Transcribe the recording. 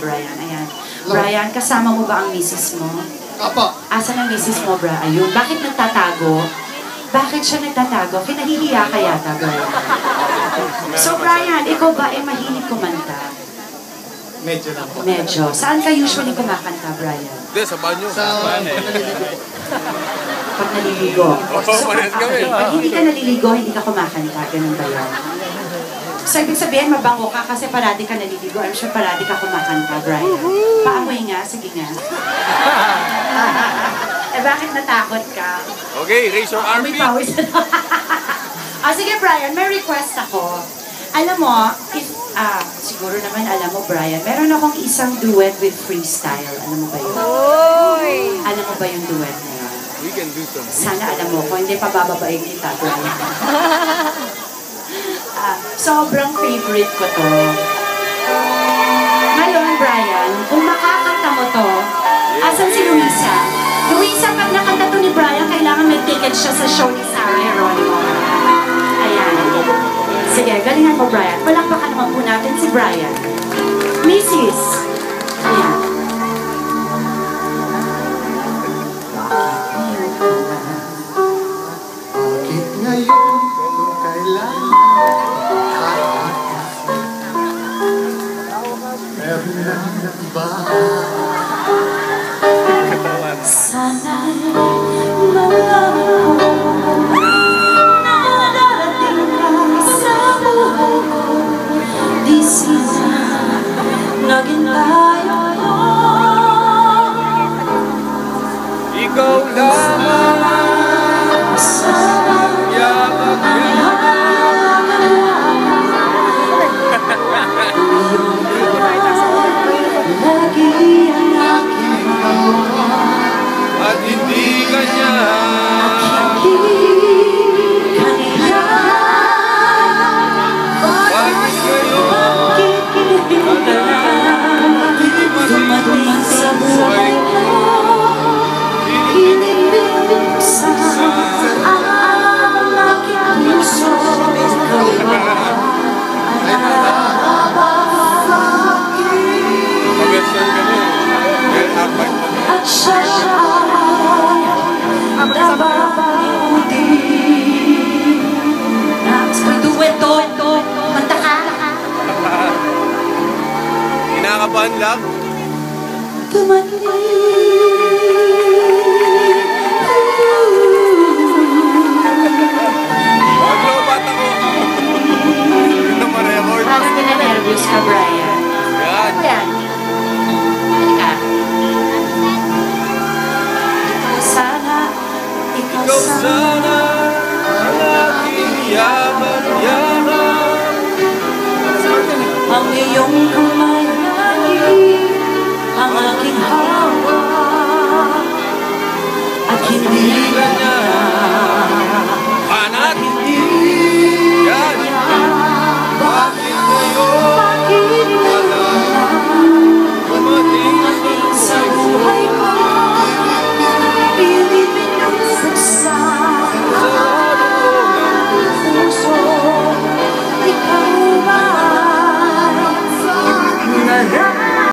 Brian. Ayan. Brian, kasama mo ba ang misis mo? Apo. Asan ang misis mo, Brian? Ayun. Bakit nagtatago? Bakit siya nagtatago? Kinahihiya ka yata, Brian. So, Brian, ikaw ba ay mahilig kumanta? Medyo lang po. Medyo. Saan ka usually kumakanta, Brian? Hindi, sa banyo. Sa Pag naliligo. So, parehas kami. pag hindi ka naliligo, hindi ka kumakanta. Ganun ba yan? So, ibig sabihin, mabango ka kasi parati ka naliligo. I'm sure parati ka kumakanta, Brian. Paamoy nga. Sige nga. Eh, bakit natakot ka? Okay, raise your arm. May pawis. Sige, Brian, may request ako. Alam mo, siguro naman alam mo, Brian, meron akong isang duet with freestyle. Alam mo ba yun? Oy! Alam mo ba yung duet na yun? We can do some. Sana alam mo ko, hindi pa bababaig kita, Brian. Sobrang favorite ko to. Ngayon, Brian, kung makakanta mo to, asan si Luisa? Luisa, pag nakanta to ni Brian, kailangan may ticket siya sa show ni Sarah Geronimo. Ayan. Sige, galingan mo, Brian. Palakpakan naman po natin si Brian. Mrs. Ayan. Bakit ngayon, kailan? Meron na iba. Sana'y malaman ko na darating ka sa buhay ko. Di sila naging tayo. Ikaw lamang yaman lagi ang aking hawa. at hindi kanya. Bakit ngayon dumating sa buhay ko, inibigsan ang aking puso. Ikaw ba ay Pag-version kami. at siya nababaudi. May dueto. Kanta ka. Kinakabahan lang. Maglobat ako. Ito ma-record. Parang pinanervous ka, Brian. Yan. Ano yan? Halika. Ikaw Ikaw sana ang aking yaman-yaman. ang iyong kamay lagi ang aking hawa at hindi Hindi kanya